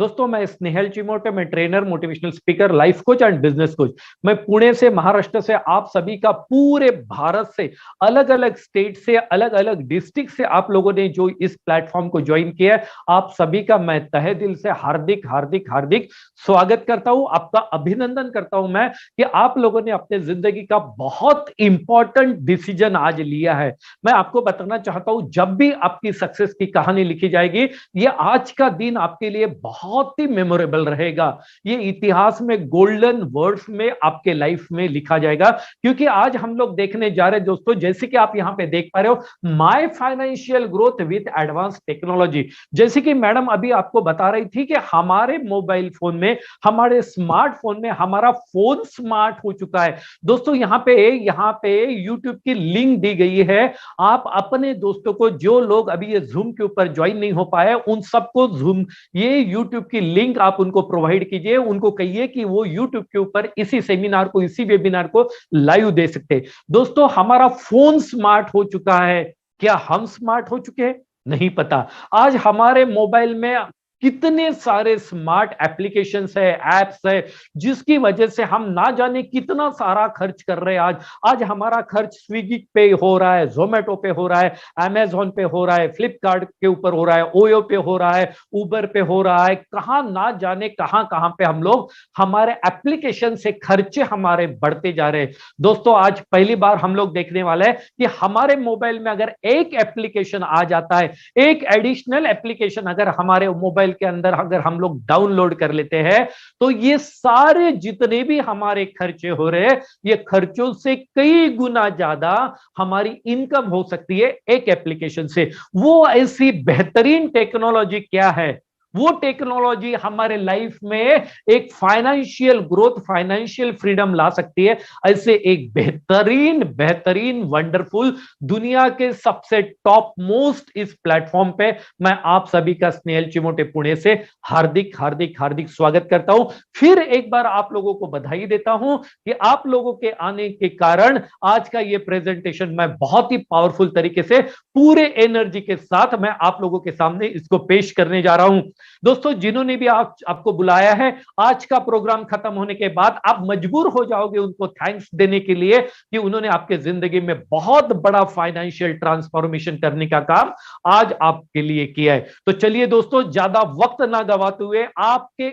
दोस्तों, मैं स्नेहल चिमोटे, मैं trainer, motivational speaker, life coach and business coach. मैं पुणे से, महाराष्ट्र से आप सभी का, पूरे भारत से, अलग अलग स्टेट से, अलग अलग डिस्ट्रिक्ट से आप लोगों ने जो इस प्लेटफॉर्म को ज्वाइन किया है, आप सभी का मैं तहे दिल से हार्दिक हार्दिक हार्दिक स्वागत करता हूं। आपका अभिनंदन करता हूं मैं कि आप लोगों ने अपने जिंदगी का बहुत इंपॉर्टेंट डिसीजन आज लिया है। मैं आपको बताना चाहता हूं, जब भी आपकी सक्सेस की कहानी लिखी जाएगी, ये आज का दिन आपके लिए बहुत ही मेमोरेबल रहेगा। ये इतिहास में गोल्डन वर्ड्स में आपके लाइफ में लिखा जाएगा, क्योंकि आज हम लोग देखने जा रहे हैं दोस्तों, जैसे कि आप यहां पे देख पा रहे हो, my financial growth with advance technology. जैसे कि मैडम अभी आपको बता रही थी कि हमारे मोबाइल फोन में, हमारे स्मार्टफोन में, हमारा फोन स्मार्ट हो चुका है। दोस्तों, यहाँ पे यूट्यूब की लिंक दी गई है। आप अपने दोस्तों को, जो लोग अभी ये जूम के ऊपर ज्वाइन नहीं हो पाए, उन सबको जूम, ये यूट्यूब की लिंक आप उनको प्रोवाइड कीजिए। उनको कहिए कि वो यूट्यूब के ऊपर इसी सेमिनार को, इसी वेबिनार को लाइव दे सकते हैं। दोस्तों, हमारा फोन स्मार्ट हो चुका है। क्या हम स्मार्ट हो चुके हैं? नहीं पता। आज हमारे मोबाइल में कितने सारे स्मार्ट एप्लीकेशंस है, एप्स है, जिसकी वजह से हम ना जाने कितना सारा खर्च कर रहे हैं। आज हमारा खर्च स्विगी पे हो रहा है, जोमेटो पे हो रहा है, अमेजोन पे हो रहा है, फ्लिपकार्ट के ऊपर हो रहा है, ओयो पे हो रहा है, उबर पे हो रहा है। कहां ना जाने कहां कहां पे हम लोग, हमारे एप्लीकेशन से खर्चे हमारे बढ़ते जा रहे हैं। दोस्तों, आज पहली बार हम लोग देखने वाले हैं कि हमारे मोबाइल में अगर एक एप्लीकेशन आ जाता है, एक एडिशनल एप्लीकेशन अगर हमारे मोबाइल के अंदर अगर हम लोग डाउनलोड कर लेते हैं, तो ये सारे जितने भी हमारे खर्चे हो रहे हैं, ये खर्चों से कई गुना ज्यादा हमारी इनकम हो सकती है एक एप्लीकेशन से। वो ऐसी बेहतरीन टेक्नोलॉजी क्या है? वो टेक्नोलॉजी हमारे लाइफ में एक फाइनेंशियल ग्रोथ, फाइनेंशियल फ्रीडम ला सकती है। ऐसे एक बेहतरीन बेहतरीन वंडरफुल, दुनिया के सबसे टॉप मोस्ट इस प्लेटफॉर्म पे मैं आप सभी का स्नेहल चिमोटे पुणे से हार्दिक हार्दिक हार्दिक स्वागत करता हूं। फिर एक बार आप लोगों को बधाई देता हूं कि आप लोगों के आने के कारण आज का ये प्रेजेंटेशन मैं बहुत ही पावरफुल तरीके से, पूरे एनर्जी के साथ मैं आप लोगों के सामने इसको पेश करने जा रहा हूं। दोस्तों, जिन्होंने भी आपको बुलाया है, आज का प्रोग्राम खत्म होने के बाद आप मजबूर हो जाओगे उनको थैंक्स देने के लिए कि उन्होंने आपके जिंदगी में बहुत बड़ा फाइनेंशियल ट्रांसफॉर्मेशन करने का काम आज आपके लिए किया है। तो चलिए दोस्तों, ज्यादा वक्त ना गवाते हुए, आपके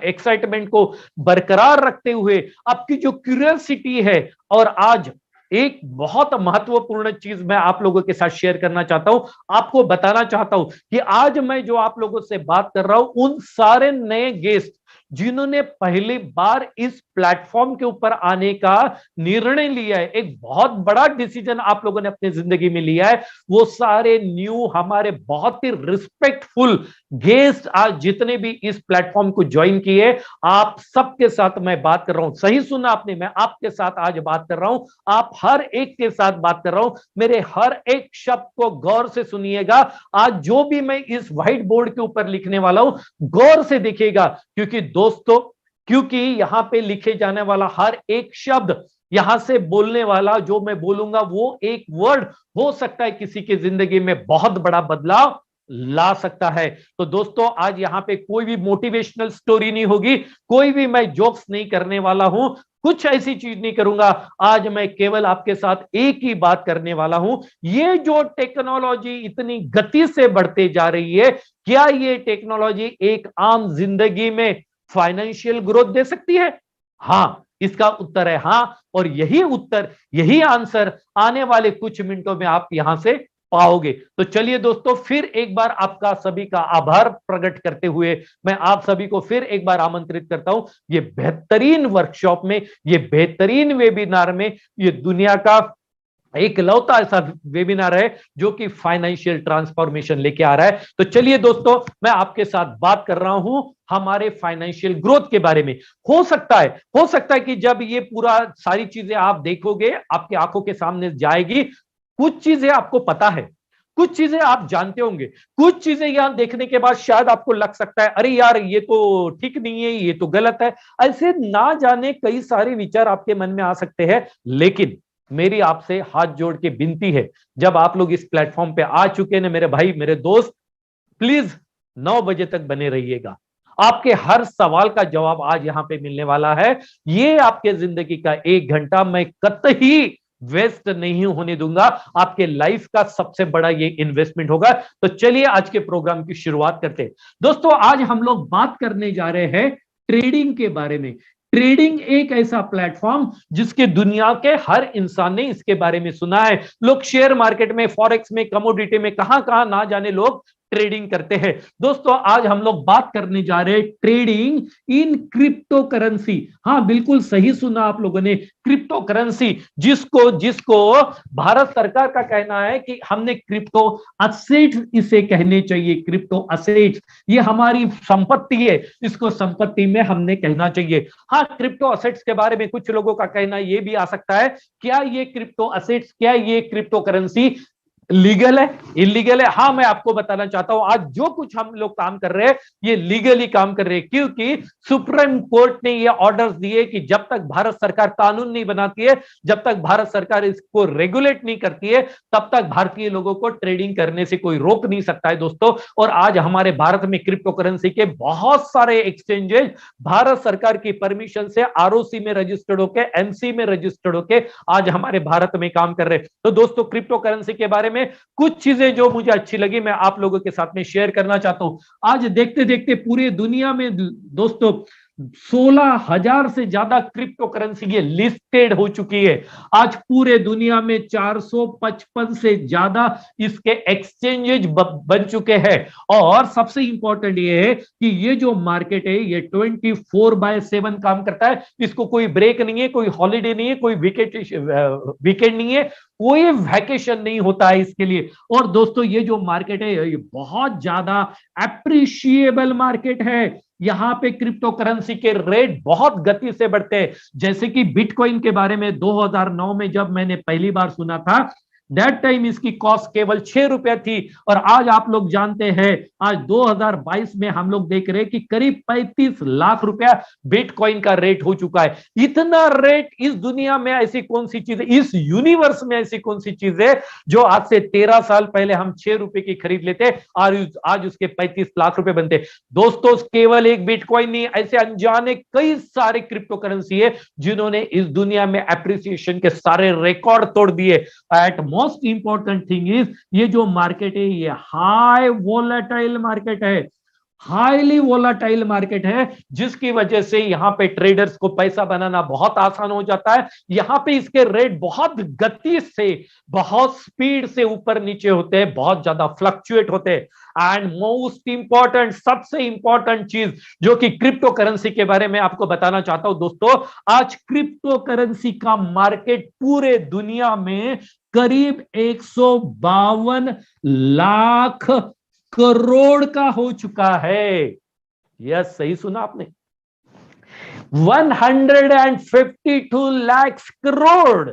एक्साइटमेंट को बरकरार रखते हुए, आपकी जो क्यूरियोसिटी है, और आज एक बहुत महत्वपूर्ण चीज मैं आप लोगों के साथ शेयर करना चाहता हूं, आपको बताना चाहता हूं कि आज मैं जो आप लोगों से बात कर रहा हूं, उन सारे नए गेस्ट जिन्होंने पहली बार इस प्लेटफॉर्म के ऊपर आने का निर्णय लिया है, एक बहुत बड़ा डिसीजन आप लोगों ने अपनी जिंदगी में लिया है, वो सारे न्यू, हमारे बहुत ही रिस्पेक्टफुल गेस्ट आज जितने भी इस प्लेटफॉर्म को ज्वाइन किए, आप सबके साथ मैं बात कर रहा हूं। सही सुना आपने, मैं आपके साथ आज बात कर रहा हूं, आप हर एक के साथ बात कर रहा हूं। मेरे हर एक शब्द को गौर से सुनिएगा। आज जो भी मैं इस व्हाइट बोर्ड के ऊपर लिखने वाला हूं, गौर से देखिएगा, क्योंकि दोस्तों, क्योंकि यहां पे लिखे जाने वाला हर एक शब्द, यहां से बोलने वाला जो मैं बोलूंगा, वो एक वर्ड हो सकता है किसी की जिंदगी में बहुत बड़ा बदलाव ला सकता है। तो दोस्तों, आज यहां पे कोई भी मोटिवेशनल स्टोरी नहीं होगी, कोई भी मैं जोक्स नहीं करने वाला हूं, कुछ ऐसी चीज नहीं करूंगा। आज मैं केवल आपके साथ एक ही बात करने वाला हूं, ये जो टेक्नोलॉजी इतनी गति से बढ़ते जा रही है, क्या ये टेक्नोलॉजी एक आम जिंदगी में फाइनेंशियल ग्रोथ दे सकती है? हां, इसका उत्तर है हां, और यही उत्तर, यही आंसर आने वाले कुछ मिनटों में आप यहां से पाओगे। तो चलिए दोस्तों, फिर एक बार आपका सभी का आभार प्रकट करते हुए मैं आप सभी को फिर एक बार आमंत्रित करता हूं, ये बेहतरीन वर्कशॉप में, ये बेहतरीन वेबिनार में, ये दुनिया का एक लौता ऐसा वेबिनार है जो कि फाइनेंशियल ट्रांसफॉर्मेशन लेके आ रहा है। तो चलिए दोस्तों, मैं आपके साथ बात कर रहा हूं हमारे फाइनेंशियल ग्रोथ के बारे में। हो सकता है कि जब ये पूरा सारी चीजें आप देखोगे, आपकी आंखों के सामने जाएगी, कुछ चीजें आपको पता है, कुछ चीजें आप जानते होंगे, कुछ चीजें यहां देखने के बाद शायद आपको लग सकता है, अरे यार ये तो ठीक नहीं है, ये तो गलत है। ऐसे ना जाने कई सारे विचार आपके मन में आ सकते हैं, लेकिन मेरी आपसे हाथ जोड़ के विनती है, जब आप लोग इस प्लेटफॉर्म पे आ चुके हैं मेरे भाई, मेरे दोस्त, प्लीज 9 बजे तक बने रहिएगा। आपके हर सवाल का जवाब आज यहां पे मिलने वाला है। ये आपके जिंदगी का 1 घंटा मैं कतई वेस्ट नहीं होने दूंगा। आपके लाइफ का सबसे बड़ा ये इन्वेस्टमेंट होगा। तो चलिए आज के प्रोग्राम की शुरुआत करते हैं। दोस्तों, आज हम लोग बात करने जा रहे हैं ट्रेडिंग के बारे में। ट्रेडिंग एक ऐसा प्लेटफॉर्म जिसके दुनिया के हर इंसान ने इसके बारे में सुना है। लोग शेयर मार्केट में, फॉरेक्स में, कमोडिटी में, कहां कहां ना जाने लोग ट्रेडिंग करते हैं। दोस्तों, आज हम लोग बात करने जा रहे हैं ट्रेडिंग इन क्रिप्टो करेंसी। हाँ, बिल्कुल सही सुना आप लोगों ने, क्रिप्टो करेंसी, जिसको जिसको भारत सरकार का कहना है कि हमने क्रिप्टो असेट्स इसे कहने चाहिए। क्रिप्टो असेट्स ये हमारी संपत्ति है, इसको संपत्ति में हमने कहना चाहिए। हाँ, क्रिप्टो असेट्स के बारे में कुछ लोगों का कहना यह भी आ सकता है, क्या ये क्रिप्टो असेट्स, क्या ये क्रिप्टो करेंसी लीगल है, इलीगल है? हाँ, मैं आपको बताना चाहता हूं, आज जो कुछ हम लोग काम कर रहे हैं ये लीगली काम कर रहे हैं, क्योंकि सुप्रीम कोर्ट ने ये ऑर्डर्स दिए कि जब तक भारत सरकार कानून नहीं बनाती है, जब तक भारत सरकार इसको रेगुलेट नहीं करती है, तब तक भारतीय लोगों को ट्रेडिंग करने से कोई रोक नहीं सकता है दोस्तों। और आज हमारे भारत में क्रिप्टो करेंसी के बहुत सारे एक्सचेंजेस भारत सरकार की परमिशन से आरओसी में रजिस्टर्ड होके, एमसी में रजिस्टर्ड होके आज हमारे भारत में काम कर रहे हैं। तो दोस्तों, क्रिप्टो करेंसी के बारे में कुछ चीजें जो मुझे अच्छी लगी मैं आप लोगों के साथ में शेयर करना चाहता हूं। आज देखते देखते पूरे दुनिया में दोस्तों 16,000 से ज्यादा क्रिप्टो करेंसी ये लिस्टेड हो चुकी है। आज पूरे दुनिया में 455 से ज्यादा इसके एक्सचेंजेज बन चुके हैं। और सबसे इंपॉर्टेंट ये है कि ये जो मार्केट है ये 24/7 काम करता है। इसको कोई ब्रेक नहीं है, कोई हॉलीडे नहीं है, कोई वीकेंड नहीं है, कोई वैकेशन नहीं होता है इसके लिए। और दोस्तों, ये जो मार्केट है ये बहुत ज्यादा एप्रिशिएबल मार्केट है। यहां पे क्रिप्टो करेंसी के रेट बहुत गति से बढ़ते हैं। जैसे कि बिटकॉइन के बारे में 2009 में जब मैंने पहली बार सुना था, दैट टाइम इसकी कॉस्ट केवल 6 रुपया थी। और आज आप लोग जानते हैं, आज 2022 में हम लोग देख रहे हैं कि करीब 35 लाख रुपया बिटकॉइन का रेट हो चुका है। इतना रेट इस दुनिया में ऐसी कौन सी चीज है, इस यूनिवर्स में ऐसी कौन सी चीज है जो आज से 13 साल पहले हम 6 रुपए की खरीद लेते और आज उसके 35 लाख रुपए बनते। दोस्तों, केवल एक बिटकॉइन नहीं, ऐसे अनजाने कई सारे क्रिप्टो करेंसी है जिन्होंने इस दुनिया में एप्रिसिएशन के सारे रिकॉर्ड तोड़ दिए। At most important thing is, ये जो मार्केट है ये हाई वोलेटाइल मार्केट है, हाईली वोलाटाइल मार्केट है, जिसकी वजह से यहां पे ट्रेडर्स को पैसा बनाना बहुत आसान हो जाता है। यहां पे इसके रेट बहुत गति से, बहुत स्पीड से ऊपर नीचे होते हैं, बहुत ज्यादा फ्लक्चुएट होते हैं। एंड मोस्ट इंपॉर्टेंट, सबसे इंपॉर्टेंट चीज जो कि क्रिप्टो करेंसी के बारे में आपको बताना चाहता हूं दोस्तों, आज क्रिप्टो करेंसी का मार्केट पूरे दुनिया में करीब 152 लाख करोड़ का हो चुका है। यस, सही सुना आपने, 152 लाख करोड़,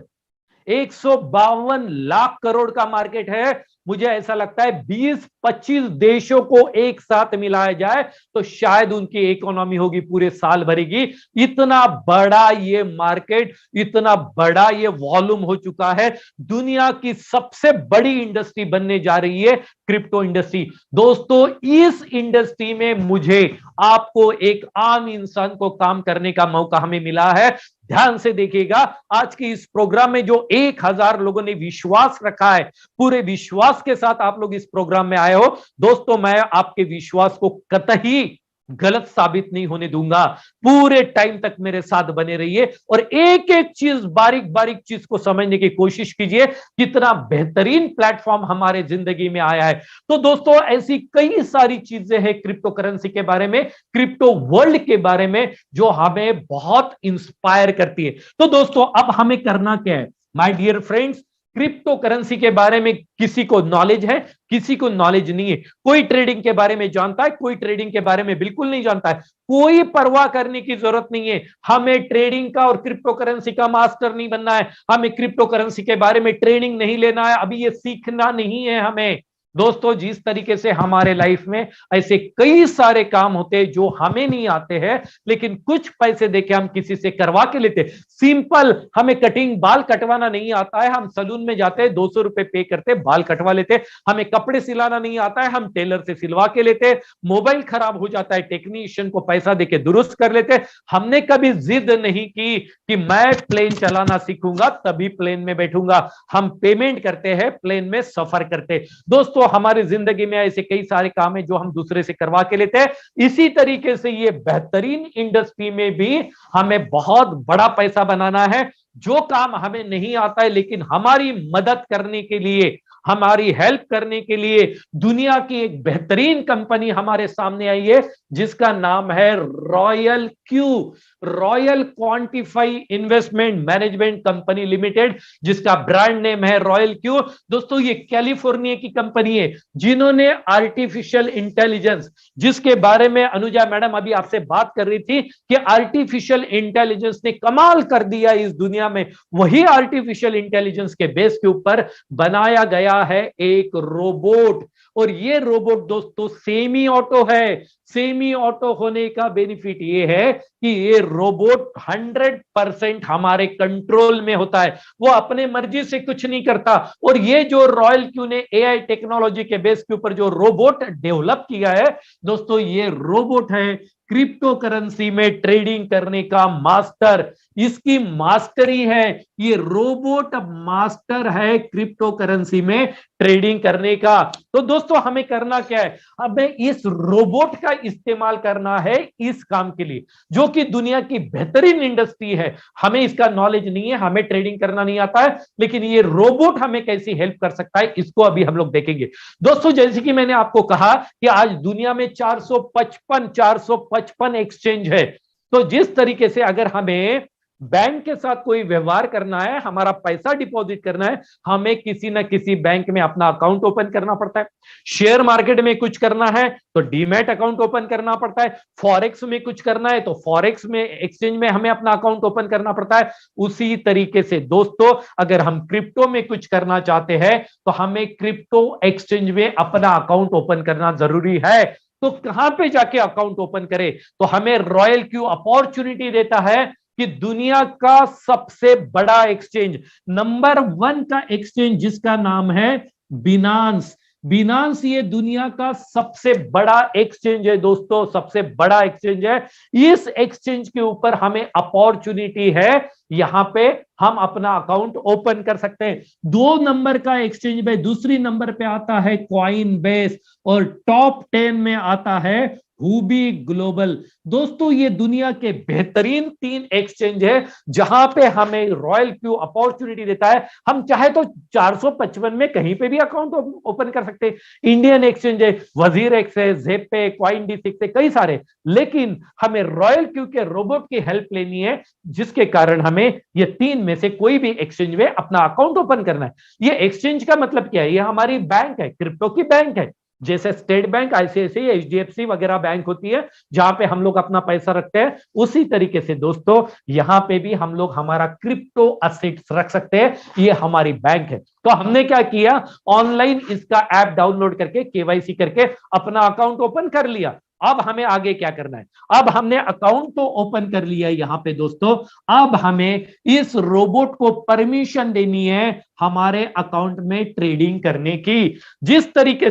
152 लाख करोड़ का मार्केट है। मुझे ऐसा लगता है 20-25 देशों को एक साथ मिलाया जाए तो शायद उनकी इकोनॉमी होगी पूरे साल भरेगी। इतना बड़ा ये मार्केट, इतना बड़ा ये वॉल्यूम हो चुका है। दुनिया की सबसे बड़ी इंडस्ट्री बनने जा रही है क्रिप्टो इंडस्ट्री। दोस्तों, इस इंडस्ट्री में मुझे, आपको, एक आम इंसान को काम करने का मौका हमें मिला है। ध्यान से देखिएगा, आज के इस प्रोग्राम में जो 1000 लोगों ने विश्वास रखा है, पूरे विश्वास के साथ आप लोग इस प्रोग्राम में आए हो दोस्तों, मैं आपके विश्वास को कतई गलत साबित नहीं होने दूंगा। पूरे टाइम तक मेरे साथ बने रहिए और एक एक चीज, बारीक बारीक चीज को समझने की कोशिश कीजिए। कितना बेहतरीन प्लेटफॉर्म हमारे जिंदगी में आया है। तो दोस्तों, ऐसी कई सारी चीजें हैं क्रिप्टो करेंसी के बारे में, क्रिप्टो वर्ल्ड के बारे में, जो हमें बहुत इंस्पायर करती है। तो दोस्तों, अब हमें करना क्या है my dear friends? Crypto currency के बारे में किसी को नॉलेज है, किसी को नॉलेज नहीं है। कोई ट्रेडिंग के बारे में जानता है, कोई ट्रेडिंग के बारे में बिल्कुल नहीं जानता है। कोई परवाह करने की जरूरत नहीं है। हमें ट्रेडिंग का और क्रिप्टो करेंसी का मास्टर नहीं बनना है, हमें क्रिप्टो करेंसी के बारे में ट्रेनिंग नहीं लेना है, अभी ये सीखना नहीं है हमें। दोस्तों जिस तरीके से हमारे लाइफ में ऐसे कई सारे काम होते हैं जो हमें नहीं आते हैं, लेकिन कुछ पैसे देके हम किसी से करवा के लेते। सिंपल, हमें कटिंग बाल कटवाना नहीं आता है, हम सलून में जाते हैं, 200 रुपए पे करते, बाल कटवा लेते। हमें कपड़े सिलाना नहीं आता है, हम टेलर से सिलवा के लेते। मोबाइल खराब हो जाता है, टेक्नीशियन को पैसा देके दुरुस्त कर लेते। हमने कभी जिद नहीं की कि मैं प्लेन चलाना सीखूंगा तभी प्लेन में बैठूंगा। हम पेमेंट करते हैं, प्लेन में सफर करते। दोस्तों हमारी जिंदगी में ऐसे कई सारे काम है जो हम दूसरे से करवा के लेते हैं। इसी तरीके से ये बेहतरीन इंडस्ट्री में भी हमें बहुत बड़ा पैसा बनाना है। जो काम हमें नहीं आता है लेकिन हमारी मदद करने के लिए, हमारी हेल्प करने के लिए दुनिया की एक बेहतरीन कंपनी हमारे सामने आई है जिसका नाम है royal Q, royal quantify investment management company limited, जिसका ब्रांड नेम है रॉयल क्यू। दोस्तों ये कैलिफोर्निया की कंपनी है जिन्होंने आर्टिफिशियल इंटेलिजेंस, जिसके बारे में अनुजा मैडम अभी आपसे बात कर रही थी कि आर्टिफिशियल इंटेलिजेंस ने कमाल कर दिया इस दुनिया में, वही आर्टिफिशियल इंटेलिजेंस के बेस के ऊपर बनाया गया है एक रोबोट। और ये रोबोट दोस्तों सेमी ऑटो है। सेमी ऑटो होने का बेनिफिट ये है कि ये रोबोट 100% हमारे कंट्रोल में होता है, वो अपने मर्जी से कुछ नहीं करता। और ये जो रॉयल क्यू ने एआई टेक्नोलॉजी के बेस के ऊपर जो रोबोट डेवलप किया है दोस्तों, ये रोबोट है क्रिप्टो करेंसी में ट्रेडिंग करने का मास्टर। इसकी मास्टरी है, ये रोबोट मास्टर है क्रिप्टो करेंसी में ट्रेडिंग करने का। तो दोस्तों हमें करना क्या है, हमें इस रोबोट का इस्तेमाल करना है इस काम के लिए जो कि दुनिया की बेहतरीन इंडस्ट्री है। हमें इसका नॉलेज नहीं है, हमें ट्रेडिंग करना नहीं आता है, लेकिन ये रोबोट हमें कैसी हेल्प कर सकता है इसको अभी हम लोग देखेंगे। दोस्तों जैसे कि मैंने आपको कहा कि आज दुनिया में 455 एक्सचेंज है। तो जिस तरीके से अगर हमें बैंक के साथ कोई व्यवहार करना है, हमारा पैसा डिपॉजिट करना है, हमें किसी ना किसी बैंक में अपना अकाउंट ओपन करना पड़ता है। शेयर मार्केट में कुछ करना है तो डीमैट अकाउंट ओपन करना पड़ता है। फॉरेक्स में कुछ करना है तो फॉरेक्स में एक्सचेंज में हमें अपना अकाउंट ओपन करना पड़ता है। उसी तरीके से दोस्तों अगर हम क्रिप्टो में कुछ करना चाहते हैं तो हमें क्रिप्टो एक्सचेंज में अपना अकाउंट ओपन करना जरूरी है। तो कहां पे जाके अकाउंट ओपन करें, तो हमें रॉयल क्यू अपॉर्चुनिटी देता है कि दुनिया का सबसे बड़ा एक्सचेंज, नंबर 1 का एक्सचेंज जिसका नाम है बिनांस। बिनांस ये दुनिया का सबसे बड़ा एक्सचेंज है दोस्तों, सबसे बड़ा एक्सचेंज है। इस एक्सचेंज के ऊपर हमें अपॉर्चुनिटी है, यहां पे हम अपना अकाउंट ओपन कर सकते हैं। 2 नंबर का एक्सचेंज में दूसरी नंबर पे आता है कॉइन बेस और टॉप 10 में आता है हुबी ग्लोबल। दोस्तों ये दुनिया के बेहतरीन 3 एक्सचेंज है जहां पे हमें रॉयल क्यू अपॉर्चुनिटी देता है। हम चाहे तो 455 में कहीं पे भी अकाउंट ओपन कर सकते हैं। इंडियन एक्सचेंज है, वजीर एक्स है, ज़ेपे, कॉइन डी6 है, कई सारे, लेकिन हमें रॉयल क्यू के रोबोट की हेल्प लेनी है जिसके कारण हमें ये 3 में से कोई भी एक्सचेंज में अपना अकाउंट ओपन करना है। ये एक्सचेंज का मतलब क्या है, ये हमारी बैंक है, क्रिप्टो की बैंक है। जैसे स्टेट बैंक, आईसीआईसीआई, एचडीएफसी वगैरह बैंक होती है जहां पे हम लोग अपना पैसा रखते हैं, उसी तरीके से दोस्तों यहां पे भी हम लोग हमारा क्रिप्टो असेट्स रख सकते हैं। ये हमारी बैंक है। तो हमने क्या किया, ऑनलाइन इसका ऐप डाउनलोड करके केवाईसी करके अपना अकाउंट ओपन कर लिया। अब हमें आगे क्या करना है, अब हमने अकाउंट तो ओपन कर लिया यहां पे दोस्तों, अब हमें इस रोबोट को परमिशन देनी है हमारे अकाउंट में ट्रेडिंग करने की। जिस तरीके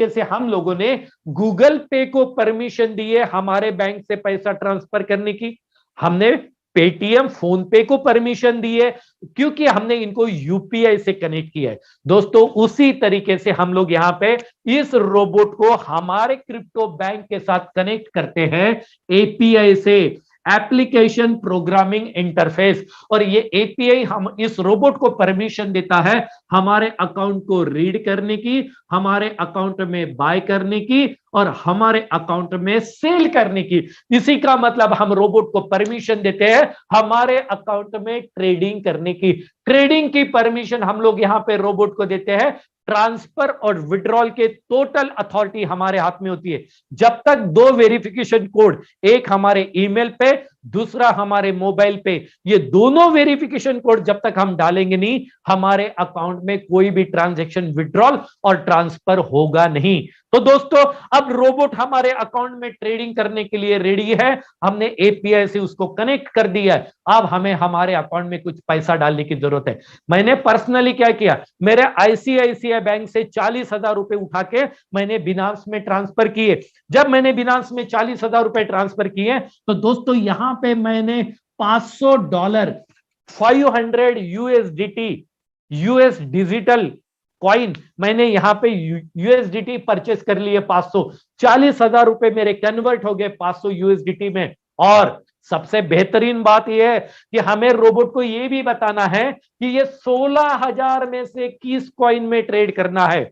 से हम लोगों ने गूगल पे को परमिशन दी है हमारे बैंक से पैसा ट्रांसफर करने की, हमने पेटीएम, फोन पे को परमिशन दी है क्योंकि हमने इनको यूपीआई से कनेक्ट किया है। दोस्तों उसी तरीके से हम लोग यहां पे इस रोबोट को हमारे क्रिप्टो बैंक के साथ कनेक्ट करते हैं एपीआई से, एप्लीकेशन प्रोग्रामिंग इंटरफेस। और ये एपीआई हम इस रोबोट को परमिशन देता है हमारे अकाउंट को रीड करने की, हमारे अकाउंट में बाय करने की और हमारे अकाउंट में सेल करने की। इसी का मतलब हम रोबोट को परमिशन देते हैं हमारे अकाउंट में ट्रेडिंग करने की। ट्रेडिंग की परमिशन हम लोग यहां पे रोबोट को देते हैं। ट्रांसफर और विड्रॉल के टोटल अथॉरिटी हमारे हाथ में होती है। जब तक 2 वेरिफिकेशन कोड, एक हमारे ईमेल पे, दूसरा हमारे मोबाइल पे। ये दोनों वेरिफिकेशन कोड जब तक हम डालेंगे नहीं, हमारे अकाउंट में कोई भी ट्रांजैक्शन विड्रॉल और ट्रांसफर होगा नहीं। तो दोस्तों, अब रोबोट हमारे अकाउंट में ट्रेडिंग करने के लिए रेडी है। हमने एपीआई से उसको कनेक्ट कर दिया है। अब हमें हमारे अकाउंट में कुछ पैसा डालने की जरूरत है। मैंने पर्सनली क्या किया, मेरे आईसीआईसीआई बैंक से 40,000 रुपए उठा के मैंने बिनांस में ट्रांसफर किए। जब मैंने बिनांस में 40,000 रुपए ट्रांसफर किए, तो दोस्तों यहां पे मैंने $500 500 यूएसडीटी यूएस डिजिटल कॉइन मैंने यहां पे यूएसडीटी परचेस कर लिए। 540,000 रुपए मेरे कन्वर्ट हो गए 500 यूएसडीटी में। और सबसे बेहतरीन बात यह है कि हमें रोबोट को यह भी बताना है कि ये 16,000 में से किस कॉइन में ट्रेड करना है।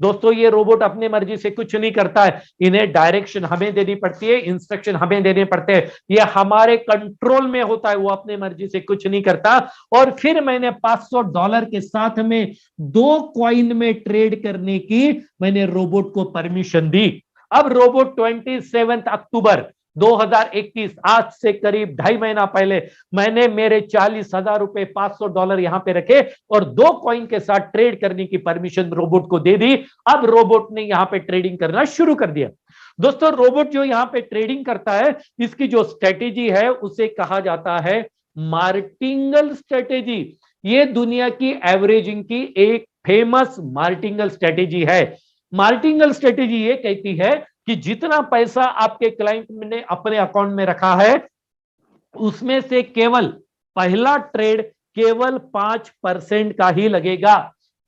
दोस्तों, ये रोबोट अपनी मर्जी से कुछ नहीं करता है। इन्हें डायरेक्शन हमें देनी पड़ती है, इंस्ट्रक्शन हमें देने पड़ते हैं। ये हमारे कंट्रोल में होता है, वो अपनी मर्जी से कुछ नहीं करता। और फिर मैंने $500 के साथ में 2 कॉइन में ट्रेड करने की मैंने रोबोट को परमिशन दी। अब रोबोट 27 अक्टूबर 2021, आज से करीब 2.5 महीना पहले मैंने मेरे 40,000 रुपए $500 यहां पे रखे और 2 कॉइन के साथ ट्रेड करने की परमिशन रोबोट को दे दी। अब रोबोट ने यहां पे ट्रेडिंग करना शुरू कर दिया। दोस्तों, रोबोट जो यहां पे ट्रेडिंग करता है, इसकी जो स्ट्रेटेजी है उसे कहा जाता है मार्टिंगल स्ट्रेटेजी। ये दुनिया की एवरेजिंग की एक फेमस मार्टिंगल स्ट्रेटेजी है। मार्टिंगल स्ट्रेटेजी ये कहती है कि जितना पैसा आपके क्लाइंट ने अपने अकाउंट में रखा है, उसमें से केवल पहला ट्रेड केवल 5% का ही लगेगा।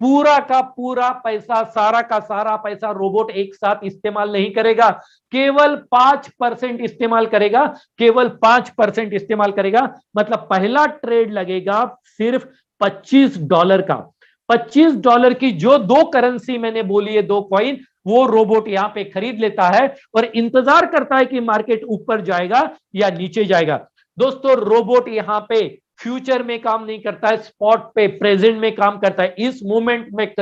पूरा का पूरा पैसा, सारा का सारा पैसा रोबोट एक साथ इस्तेमाल नहीं करेगा, केवल 5% इस्तेमाल करेगा। केवल 5% इस्तेमाल करेगा, मतलब पहला ट्रेड लगेगा सिर्फ $25 का। $25 की जो 2 करेंसी मैंने बोली है, 2 कॉइन, वो रोबोट यहां पे खरीद लेता है और इंतजार करता है कि मार्केट ऊपर जाएगा या नीचे जाएगा। दोस्तों, रोबोट यहां पे फ्यूचर में काम नहीं करता है, स्पॉट पे प्रेजेंट में काम करता है, इस मोमेंट में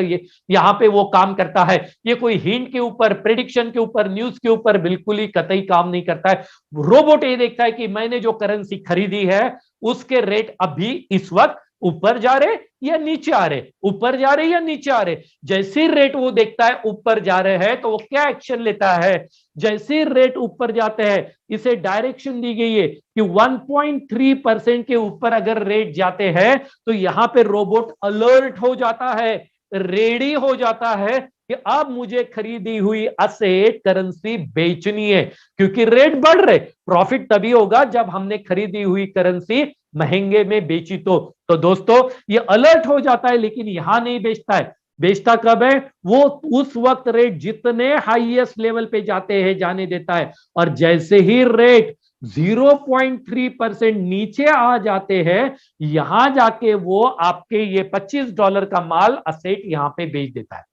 यहां पे वो काम करता है। ये कोई हिंट के ऊपर, प्रेडिक्शन के ऊपर, न्यूज के ऊपर बिल्कुल ही कतई काम नहीं करता है। रोबोट ये देखता है कि मैंने जो करेंसी खरीदी है उसके रेट अभी इस वक्त ऊपर जा रहे या नीचे आ रहे, ऊपर जा रहे या नीचे आ रहे। जैसे रेट वो देखता है ऊपर जा रहे हैं तो वो क्या एक्शन लेता है, जैसे रेट ऊपर जाते हैं, इसे डायरेक्शन दी गई है कि 1.3% के ऊपर अगर रेट जाते हैं तो यहां पे रोबोट अलर्ट हो जाता है, रेडी हो जाता है कि अब मुझे खरीदी हुई असेट करेंसी बेचनी है, क्योंकि रेट बढ़ रहे। प्रॉफिट तभी होगा जब हमने खरीदी हुई करेंसी महंगे में बेची तो दोस्तों ये अलर्ट हो जाता है, लेकिन यहां नहीं बेचता है। बेचता कब है, वो उस वक्त रेट जितने हाईएस्ट लेवल पे जाते हैं जाने देता है, और जैसे ही रेट 0.3% नीचे आ जाते हैं, यहां जाके वो आपके ये $25 का माल असेट यहां पे बेच देता है।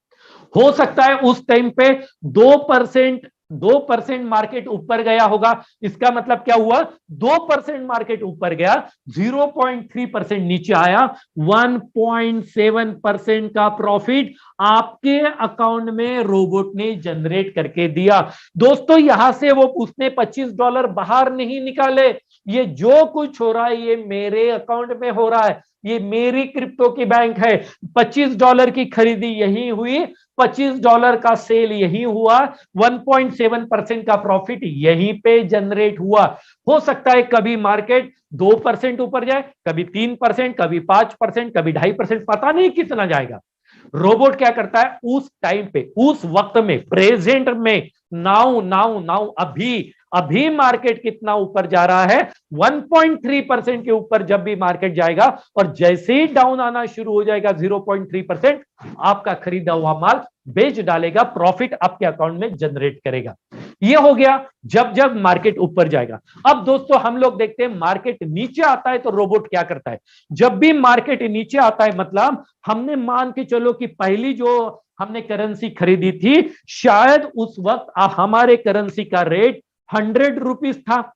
हो सकता है उस टाइम पे 2% मार्केट ऊपर गया होगा। इसका मतलब क्या हुआ, 2% मार्केट ऊपर गया, 0.3% नीचे आया, 1.7% का प्रॉफिट आपके अकाउंट में रोबोट ने जनरेट करके दिया। दोस्तों, यहां से वो उसने $25 बाहर नहीं निकाले। ये जो कुछ हो रहा है ये मेरे अकाउंट में हो रहा है, ये मेरी क्रिप्टो की बैंक है। $25 की खरीदी यही हुई, $25 का सेल यही हुआ, 1.7% का प्रॉफिट यहीं पे जनरेट हुआ। हो सकता है कभी मार्केट 2% ऊपर जाए, कभी 3%, कभी 5%, कभी 2.5%, पता नहीं कितना जाएगा। रोबोट क्या करता है, उस टाइम पे, उस वक्त में, प्रेजेंट में, नाउ नाउ नाउ, अभी अभी मार्केट कितना ऊपर जा रहा है, 1.3% के ऊपर जब भी मार्केट जाएगा और जैसे ही डाउन आना शुरू हो जाएगा 0.3%, आपका खरीदा हुआ माल बेच डालेगा, प्रॉफिट आपके अकाउंट में जनरेट करेगा। ये हो गया जब जब मार्केट ऊपर जाएगा। अब दोस्तों हम लोग देखते हैं मार्केट नीचे आता है तो रोबोट क्या करता है। जब भी मार्केट नीचे आता है, मतलब हमने मान के चलो कि पहली जो हमने करेंसी खरीदी थी, शायद उस वक्त हमारे करेंसी का रेट 100 रुपीज था।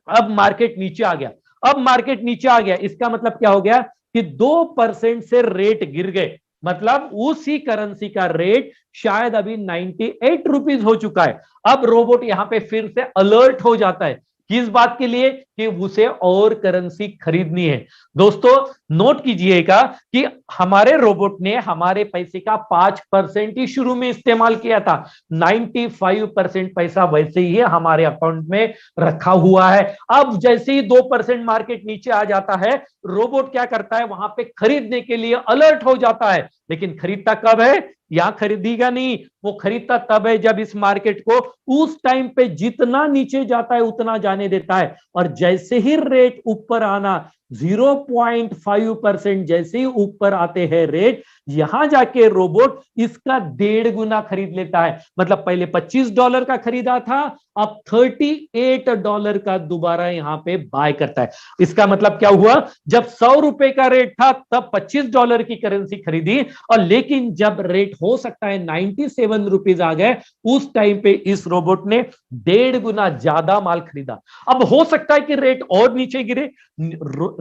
अब मार्केट नीचे आ गया, अब मार्केट नीचे आ गया, इसका मतलब क्या हो गया कि 2% से रेट गिर गए, मतलब उसी करेंसी का रेट शायद अभी 98 रुपीज हो चुका है। अब रोबोट यहां पे फिर से अलर्ट हो जाता है, किस बात के लिए कि उसे और करेंसी खरीदनी है। दोस्तों नोट कीजिएगा कि हमारे रोबोट ने हमारे पैसे का 5% ही शुरू में इस्तेमाल किया था, 95% पैसा वैसे ही हमारे अकाउंट में रखा हुआ है। अब जैसे ही 2% मार्केट नीचे आ जाता है, रोबोट क्या करता है, वहां पे खरीदने के लिए अलर्ट हो जाता है। लेकिन खरीदता कब है, यहां खरीदेगा नहीं, वो खरीदता तब है जब इस मार्केट को उस टाइम पे जितना नीचे जाता है उतना जाने देता है। और जैसे ही रेट ऊपर आना, 0.5% जैसे ही ऊपर आते हैं रेट, यहां जाके रोबोट इसका 1.5 गुना खरीद लेता है। मतलब पहले $25 का खरीदा था, अब $38 का दोबारा यहां पे बाय करता है। इसका मतलब क्या हुआ, जब $100 का रेट था तब $25 की करेंसी खरीदी, और लेकिन जब रेट हो सकता है 97 रुपीज आ गए, उस टाइम पे इस रोबोट ने 1.5 गुना ज्यादा माल खरीदा। अब हो सकता है कि रेट और नीचे गिरे,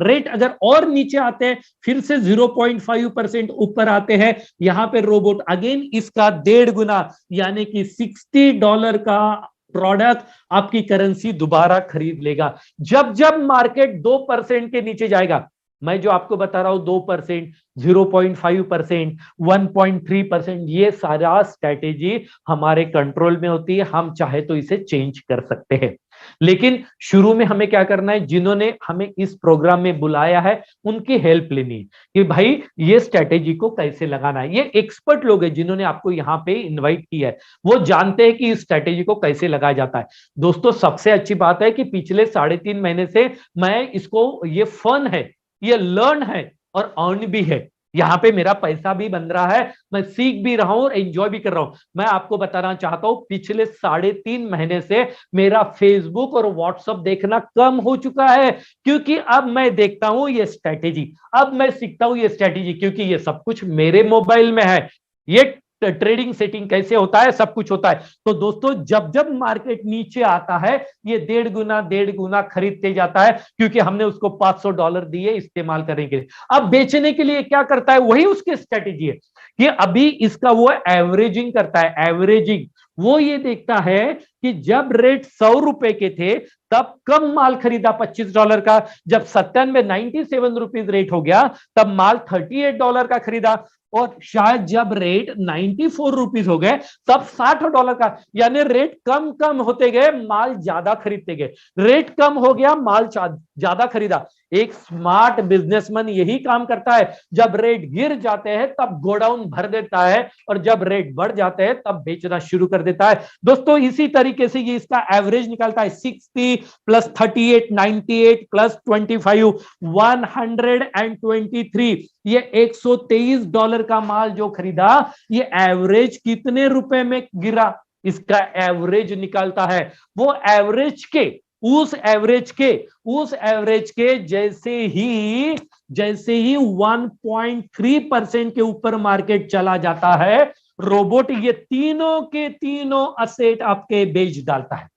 रेट अगर और नीचे आते हैं, फिर से 0.5% ऊपर आते हैं, यहां पे रोबोट अगेन इसका 1.5 गुना यानी कि $60 का प्रोडक्ट आपकी करेंसी दोबारा खरीद लेगा। जब जब मार्केट 2% के नीचे जाएगा, मैं जो आपको बता रहा हूं 2%, 0.5%, 1.3%, ये सारा स्ट्रैटेजी हमारे कंट्रोल में होती है, हम चाहे तो इसे चेंज कर सकते हैं। लेकिन शुरू में हमें क्या करना है, जिन्होंने हमें इस प्रोग्राम में बुलाया है उनकी हेल्प लेनी है कि भाई ये स्ट्रैटेजी को कैसे लगाना है। ये एक्सपर्ट लोग हैं जिन्होंने आपको यहाँ पे इनवाइट किया है, वो जानते हैं कि इस स्ट्रैटेजी को कैसे लगाया जाता है। दोस्तों सबसे अच्छी बात है कि पिछले 3.5 महीने से मैं इसको, ये फन है, ये लर्न है और अर्न भी है। यहां पे मेरा पैसा भी बन रहा है, मैं सीख भी रहा हूं और एंजॉय भी कर रहा हूं। मैं आपको बताना चाहता हूं, पिछले 3.5 महीने से मेरा फेसबुक और व्हाट्सएप देखना कम हो चुका है, क्योंकि अब मैं देखता हूं ये स्ट्रैटेजी, अब मैं सीखता हूं ये स्ट्रैटेजी, क्योंकि ये सब कुछ मेरे मोबाइल में है। ये ट्रेडिंग सेटिंग कैसे होता है, सब कुछ होता है। तो दोस्तों जब जब मार्केट नीचे आता है, ये 1.5 गुना खरीदते जाता है, क्योंकि हमने उसको $500 दिए इस्तेमाल करने के लिए। अब बेचने के लिए क्या करता है, वही उसकी स्ट्रेटेजी है कि अभी इसका वो एवरेजिंग करता है। एवरेजिंग वो ये देखता है कि जब रेट $100 के थे तब कम माल खरीदा $25 का, जब 97 रुपीज रेट हो गया तब माल $38 का खरीदा, और शायद जब रेट 94 रुपीज हो गए तब $60 का, यानी रेट कम कम होते गए, माल ज्यादा खरीदते गए। रेट कम हो गया, माल ज्यादा खरीदा। एक स्मार्ट बिजनेसमैन यही काम करता है, जब रेट गिर जाते हैं तब गोडाउन भर देता है, और जब रेट बढ़ जाते हैं तब बेचना शुरू कर देता है। दोस्तों इसी तरीके से ये इसका एवरेज निकालता है, 60 प्लस 38, 98 प्लस 25, 123। ये $123 का माल जो खरीदा, ये एवरेज कितने रुपए में गिरा, इसका एवरेज निकालता है। वो एवरेज के उस एवरेज के जैसे ही 1.3% के ऊपर मार्केट चला जाता है, रोबोट ये तीनों के तीनों असेट आपके बेच डालता है।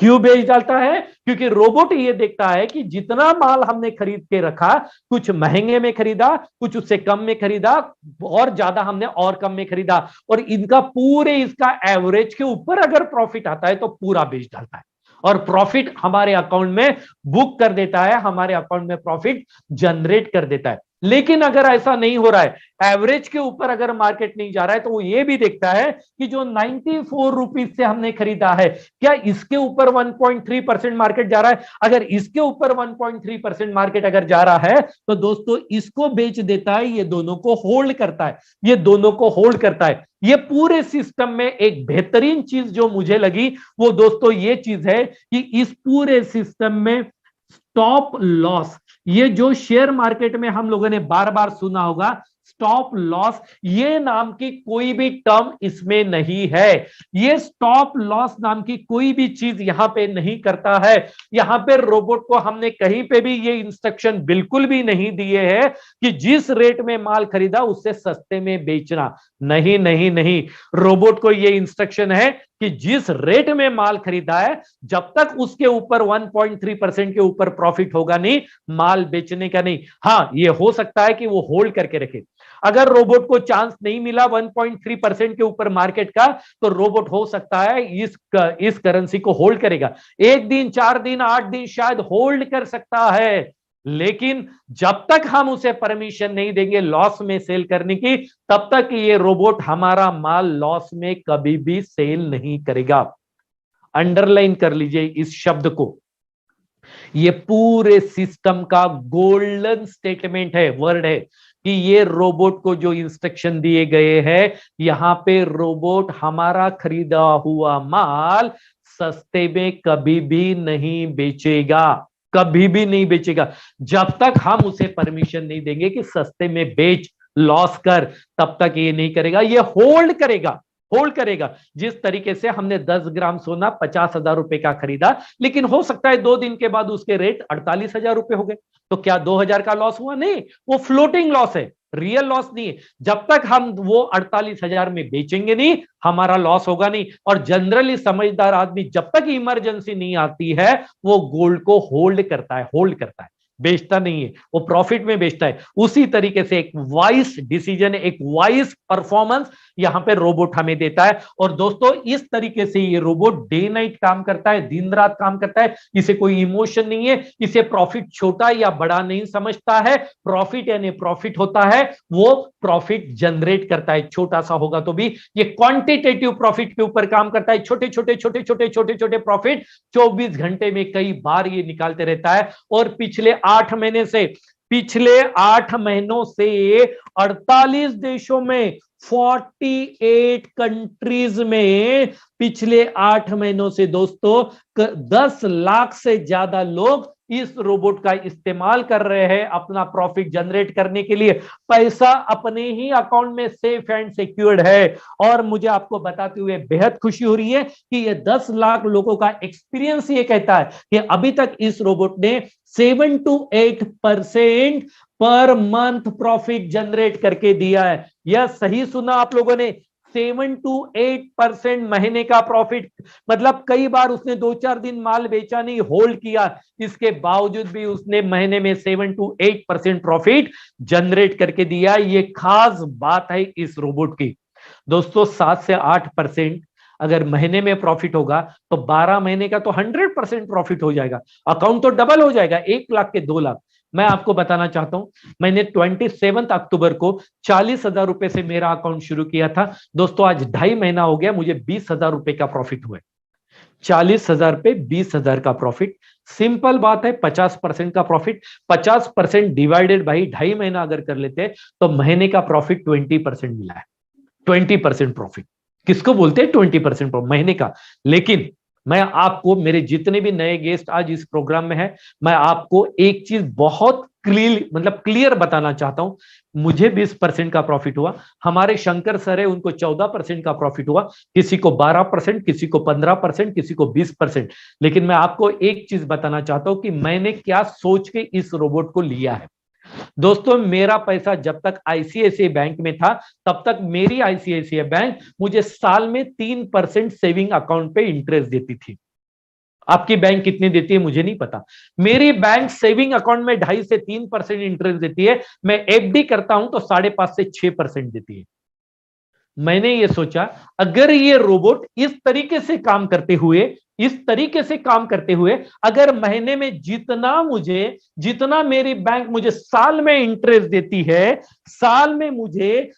क्यों बेच डालता है, क्योंकि रोबोट ये देखता है कि जितना माल हमने खरीद के रखा, कुछ महंगे में खरीदा, कुछ उससे कम में खरीदा, और ज्यादा हमने और कम में खरीदा, और इनका पूरे इसका एवरेज के ऊपर अगर प्रॉफिट आता है तो पूरा बेच डालता है, और प्रॉफिट हमारे अकाउंट में बुक कर देता है, हमारे अकाउंट में प्रॉफिट जनरेट कर देता है। लेकिन अगर ऐसा नहीं हो रहा है, एवरेज के ऊपर अगर मार्केट नहीं जा रहा है, तो वो ये भी देखता है कि जो 94 रुपीज से हमने खरीदा है, क्या इसके ऊपर 1.3% मार्केट जा रहा है। अगर इसके ऊपर 1.3% मार्केट अगर जा रहा है, तो दोस्तों इसको बेच देता है, ये दोनों को होल्ड करता है, ये दोनों को होल्ड करता है। ये पूरे सिस्टम में एक बेहतरीन चीज जो मुझे लगी, वो दोस्तों ये चीज है कि इस पूरे सिस्टम में स्टॉप लॉस, ये जो शेयर मार्केट में हम लोगों ने बार बार सुना होगा, स्टॉप लॉस, ये नाम की कोई भी टर्म इसमें नहीं है। ये स्टॉप लॉस नाम की कोई भी चीज यहां पे नहीं करता है। यहां पे रोबोट को हमने कहीं पे भी ये इंस्ट्रक्शन बिल्कुल भी नहीं दिए हैं कि जिस रेट में माल खरीदा उससे सस्ते में बेचना। नहीं नहीं नहीं, रोबोट को ये इंस्ट्रक्शन है कि जिस रेट में माल खरीदा है, जब तक उसके ऊपर 1.3% के ऊपर प्रॉफिट होगा नहीं, माल बेचने का नहीं। हाँ, ये हो सकता है कि वो होल्ड करके रखे। अगर रोबोट को चांस नहीं मिला 1.3% के ऊपर मार्केट का, तो रोबोट हो सकता है इस करेंसी को होल्ड करेगा। 1 दिन, 4 दिन, 8 दिन शायद होल्ड कर सकता है, लेकिन जब तक हम उसे परमिशन नहीं देंगे लॉस में सेल करने की, तब तक ये रोबोट हमारा माल लॉस में कभी भी सेल नहीं करेगा। अंडरलाइन कर लीजिए इस शब्द को। ये पूरे सिस्टम का गोल्डन स्टेटमेंट है, वर्ड है, कि ये रोबोट को जो इंस्ट्रक्शन दिए गए हैं, यहां पे रोबोट हमारा खरीदा हुआ माल सस्ते में कभी भी नहीं बेचेगा, कभी भी नहीं बेचेगा। जब तक हम उसे परमिशन नहीं देंगे कि सस्ते में बेच, लॉस कर, तब तक ये नहीं करेगा। ये होल्ड करेगा, होल्ड करेगा। जिस तरीके से हमने 10 ग्राम सोना 50,000 रुपए का खरीदा, लेकिन हो सकता है 2 दिन के बाद उसके रेट 48,000 रुपए हो गए, तो क्या 2,000 का लॉस हुआ? नहीं, वो फ्लोटिंग लॉस है, रियल लॉस नहीं है। जब तक हम वो 48,000 में बेचेंगे नहीं, हमारा लॉस होगा नहीं। और जनरली समझदार आदमी जब तक इमरजेंसी नहीं आती है, वो गोल्ड को होल्ड करता है, होल्ड करता है, बेचता नहीं है, वो प्रॉफिट में बेचता है। उसी तरीके से एक वाइस डिसीजन, एक वाइस परफॉर्मेंस यहां पे रोबोट हमें देता है। और दोस्तों, इस तरीके से ये रोबोट डे नाइट काम करता है, दिन रात काम करता है। इसे कोई इमोशन नहीं है, इसे प्रॉफिट छोटा या बड़ा नहीं समझता है। प्रॉफिट यानी प्रॉफिट होता है, वो प्रॉफिट जनरेट करता है, छोटा सा होगा तो भी। ये क्वांटिटेटिव प्रॉफिट के ऊपर काम करता है, छोटे छोटे छोटे छोटे छोटे छोटे प्रॉफिट 24 घंटे में कई बार ये निकालते रहता है। और पिछले 8 महीनों से 48 देशों में, 48 कंट्रीज में पिछले 8 महीनों से दोस्तों 10 लाख से ज्यादा लोग इस रोबोट का इस्तेमाल कर रहे हैं अपना प्रॉफिट जनरेट करने के लिए। पैसा अपने ही अकाउंट में सेफ एंड सिक्योर्ड है। और मुझे आपको बताते हुए बेहद खुशी हो रही है कि ये 10 लाख लोगों का एक्सपीरियंस ये कहता है कि अभी तक इस रोबोट ने 7 to 8% per month profit generate करके दिया है। यह सही सुना आप लोगों ने, 7 to 8% महीने का प्रॉफिट। मतलब कई बार उसने 2-4 दिन माल बेचा नहीं, होल्ड किया, इसके बावजूद भी उसने महीने में 7 to 8% प्रॉफिट जनरेट करके दिया। ये खास बात है इस रोबोट की। दोस्तों, 7 से 8% अगर महीने में प्रॉफिट होगा, तो 12 महीने का तो 100% प्रॉफिट हो जाएगा। अकाउंट तो डबल हो जाएगा, 1 लाख के 2 लाख। मैं आपको बताना चाहता हूं, मैंने 27 अक्टूबर को 40,000 रुपए से मेरा अकाउंट शुरू किया था। दोस्तों, आज 2.5 महीना हो गया, मुझे 20,000 रुपए का प्रॉफिट हुआ। 40,000 पे 20,000 का प्रॉफिट, सिंपल बात है। 50% का प्रॉफिट, 50% डिवाइडेड बाई 2.5 महीना अगर कर लेते हैं, तो महीने का प्रॉफिट 20% मिला है। 20% प्रॉफिट किसको बोलते हैं? 20% महीने का। लेकिन मैं आपको, मेरे जितने भी नए गेस्ट आज इस प्रोग्राम में हैं, मैं आपको एक चीज बहुत क्लियर बताना चाहता हूं। मुझे 20% का प्रॉफिट हुआ, हमारे शंकर सर है, उनको 14% का प्रॉफिट हुआ, किसी को 12%, किसी को 15%, किसी को 20%। लेकिन मैं आपको एक चीज बताना चाहता हूं कि मैंने क्या सोच के इस रोबोट को लिया है। दोस्तों, मेरा पैसा जब तक आईसीआईसीआई बैंक में था, तब तक मेरी आईसीआईसीआई बैंक मुझे साल में 3% सेविंग अकाउंट पे इंटरेस्ट देती थी। आपकी बैंक कितनी देती है मुझे नहीं पता। मेरी बैंक सेविंग अकाउंट में 2.5 से 3% इंटरेस्ट देती है। मैं एफडी करता हूं तो 5.5 से 6% देती है। मैंने ये सोचा, अगर ये रोबोट इस तरीके से काम करते हुए अगर महीने में जितना मेरी बैंक मुझे साल में इंटरेस्ट देती है, साल में मुझे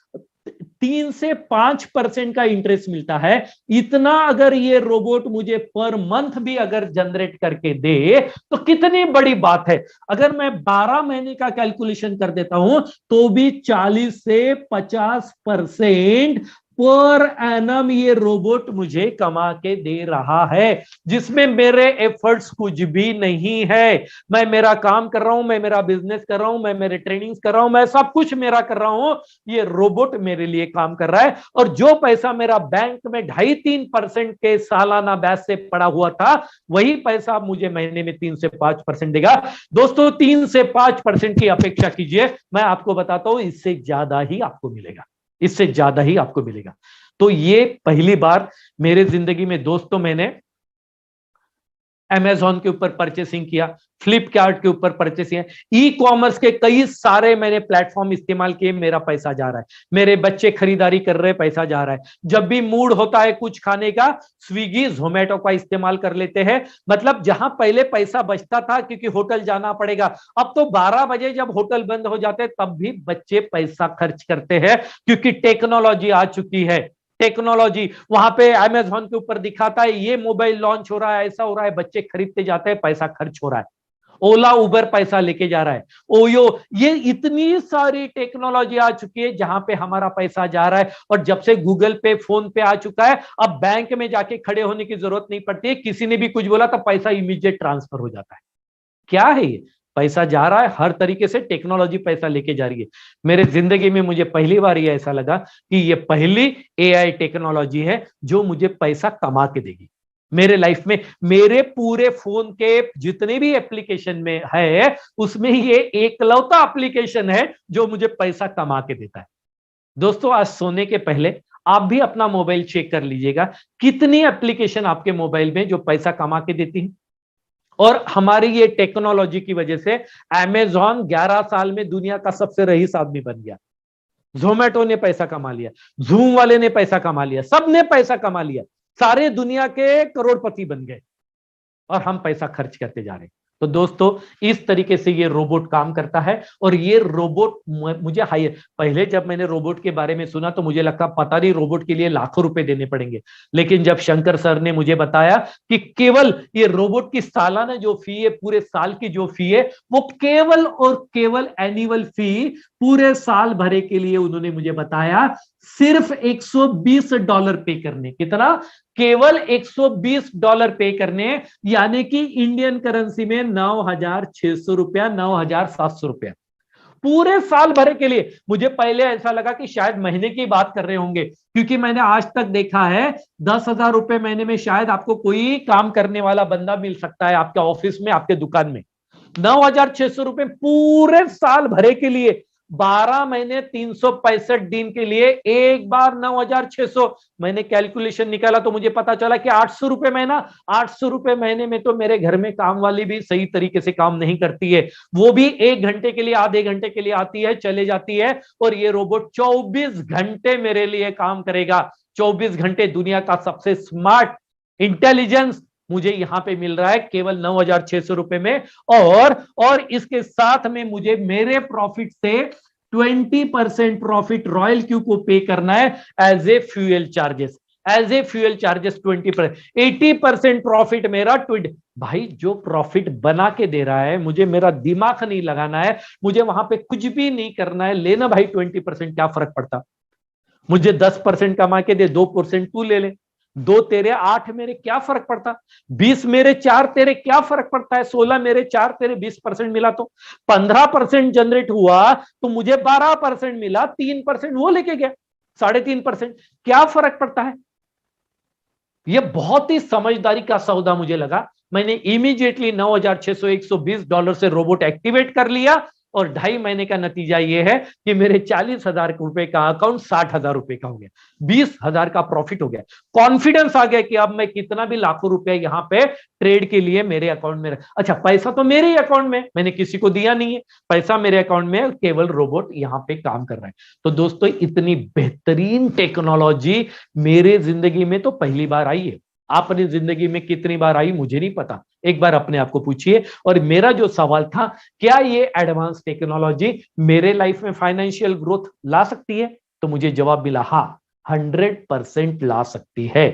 3 से 5% का इंटरेस्ट मिलता है, इतना अगर ये रोबोट मुझे पर मंथ भी अगर जनरेट करके दे, तो कितनी बड़ी बात है। अगर मैं 12 महीने का कैलकुलेशन कर देता हूं, तो भी 40 से 50% पर एनम ये रोबोट मुझे कमा के दे रहा है, जिसमें मेरे एफर्ट्स कुछ भी नहीं है। मैं मेरा काम कर रहा हूं, मैं मेरा बिजनेस कर रहा हूं, मैं मेरे ट्रेनिंग्स कर रहा हूं, मैं सब कुछ मेरा कर रहा हूं, ये रोबोट मेरे लिए काम कर रहा है। और जो पैसा मेरा बैंक में 2.5-3% के सालाना ब्याज से पड़ा हुआ था, वही पैसा मुझे महीने में 3 से 5% देगा। दोस्तों, 3 से 5% की अपेक्षा कीजिए, मैं आपको बताता हूं इससे ज्यादा ही आपको मिलेगा, इससे ज्यादा ही आपको मिलेगा। तो ये पहली बार मेरे जिंदगी में दोस्तों मैंने अमेजॉन के ऊपर परचेसिंग किया, फ्लिपकार्ट के ऊपर परचेसिंग, ई कॉमर्स के कई सारे मैंने प्लेटफॉर्म इस्तेमाल किए, मेरा पैसा जा रहा है। मेरे बच्चे खरीदारी कर रहे हैं, पैसा जा रहा है। जब भी मूड होता है कुछ खाने का, स्विगी जोमेटो का इस्तेमाल कर लेते हैं। मतलब जहां पहले पैसा बचता था क्योंकि होटल जाना पड़ेगा, अब तो 12 बजे जब होटल बंद हो जाते हैं तब भी बच्चे पैसा खर्च करते हैं, क्योंकि टेक्नोलॉजी आ चुकी है। टेक्नोलॉजी वहां पे अमेजॉन के ऊपर दिखाता है ये मोबाइल लॉन्च हो रहा है, ऐसा हो रहा है, बच्चे खरीदते जाते हैं, पैसा खर्च हो रहा है। ओला उबर पैसा लेके जा रहा है, ओयो, ये इतनी सारी टेक्नोलॉजी आ चुकी है जहां पे हमारा पैसा जा रहा है। और जब से गूगल पे फोन पे आ चुका है, अब बैंक में जाके खड़े होने की जरूरत नहीं पड़ती है। किसी ने भी कुछ बोला तो पैसा इमीडिएट ट्रांसफर हो जाता है। क्या है ये? पैसा जा रहा है, हर तरीके से टेक्नोलॉजी पैसा लेके जा रही है। मेरे जिंदगी में मुझे पहली बार ये ऐसा लगा कि ये पहली एआई टेक्नोलॉजी है जो मुझे पैसा कमा के देगी मेरे लाइफ में। मेरे पूरे फोन के जितने भी एप्लीकेशन में है, उसमें ये एकलौता एप्लीकेशन है जो मुझे पैसा कमा के देता है। दोस्तों, आज सोने के पहले आप भी अपना मोबाइल चेक कर लीजिएगा, कितनी एप्लीकेशन आपके मोबाइल में जो पैसा कमा के देती है। और हमारी ये टेक्नोलॉजी की वजह से अमेजॉन 11 साल में दुनिया का सबसे रईस आदमी बन गया। जोमेटो ने पैसा कमा लिया, जूम वाले ने पैसा कमा लिया, सबने पैसा कमा लिया, सारे दुनिया के करोड़पति बन गए और हम पैसा खर्च करते जा रहे हैं। तो दोस्तों, इस तरीके से ये रोबोट काम करता है। और ये रोबोट मुझे पहले जब मैंने रोबोट के बारे में सुना तो मुझे लगा पता नहीं रोबोट के लिए लाखों रुपए देने पड़ेंगे। लेकिन जब शंकर सर ने मुझे बताया कि केवल ये रोबोट की सालाना जो फी है, पूरे साल की जो फी है, वो केवल और केवल एनुअल फी पूरे साल भरे के लिए उन्होंने मुझे बताया सिर्फ $120 पे करने। कितना? केवल $120 पे करने, यानी कि इंडियन करेंसी में 9,600 रुपया, 9,700 रुपया पूरे साल भरे के लिए। मुझे पहले ऐसा लगा कि शायद महीने की बात कर रहे होंगे, क्योंकि मैंने आज तक देखा है 10,000 रुपए महीने में शायद आपको कोई काम करने वाला बंदा मिल सकता है आपके ऑफिस में, आपके दुकान में। 9,600 रुपए पूरे साल भरे के लिए, 12 महीने 365 दिन के लिए एक बार 9,600। मैंने कैलकुलेशन निकाला तो मुझे पता चला कि 800 रुपए महीना। 800 रुपए महीने में तो मेरे घर में काम वाली भी सही तरीके से काम नहीं करती है, वो भी 1 घंटे के लिए, आधे घंटे के लिए आती है, चले जाती है। और ये रोबोट 24 घंटे मेरे लिए काम करेगा। 24 घंटे दुनिया का सबसे स्मार्ट इंटेलिजेंस मुझे यहां पे मिल रहा है केवल 9,600 रुपए में। और इसके साथ में मुझे मेरे प्रॉफिट से 20% प्रॉफिट रॉयल क्यू को पे करना है as a fuel charges. As a fuel charges 20%, 80% profit मेरा भाई जो प्रॉफिट बना के दे रहा है मुझे, मेरा दिमाग नहीं लगाना है, मुझे वहां पे कुछ भी नहीं करना है, लेना भाई 20%, क्या फर्क पड़ता। मुझे 10% कमा के दे, 2% तू ले ले, 2 तेरे 8 मेरे, क्या फर्क पड़ता। 20 मेरे 4 तेरे, क्या फर्क पड़ता है। 16 मेरे 4 तेरे, 20% मिला तो 15% जनरेट हुआ, तो मुझे 12% मिला, 3% वो लेके गया, 3.5%, क्या फर्क पड़ता है। ये बहुत ही समझदारी का सौदा मुझे लगा। मैंने इमीडिएटली 9,600 $120 से रोबोट एक्टिवेट कर लिया। और 2.5 महीने का नतीजा यह है कि मेरे 40,000 रुपए का अकाउंट 60,000 रुपए का हो गया, 20,000 का प्रॉफिट हो गया। कॉन्फिडेंस आ गया कि अब मैं कितना भी लाखों रुपए यहां पे ट्रेड के लिए मेरे अकाउंट में अच्छा, पैसा तो मेरे ही अकाउंट में, मैंने किसी को दिया नहीं है, पैसा मेरे अकाउंट में, केवल रोबोट यहां पे काम कर रहा है। तो दोस्तों, इतनी बेहतरीन टेक्नोलॉजी मेरे जिंदगी में तो पहली बार आई है। आपने जिंदगी में कितनी बार आई मुझे नहीं पता, एक बार अपने आप को पूछिए। और मेरा जो सवाल था, क्या ये एडवांस टेक्नोलॉजी मेरे लाइफ में फाइनेंशियल ग्रोथ ला सकती है, तो मुझे जवाब मिला हाँ, 100% ला सकती है।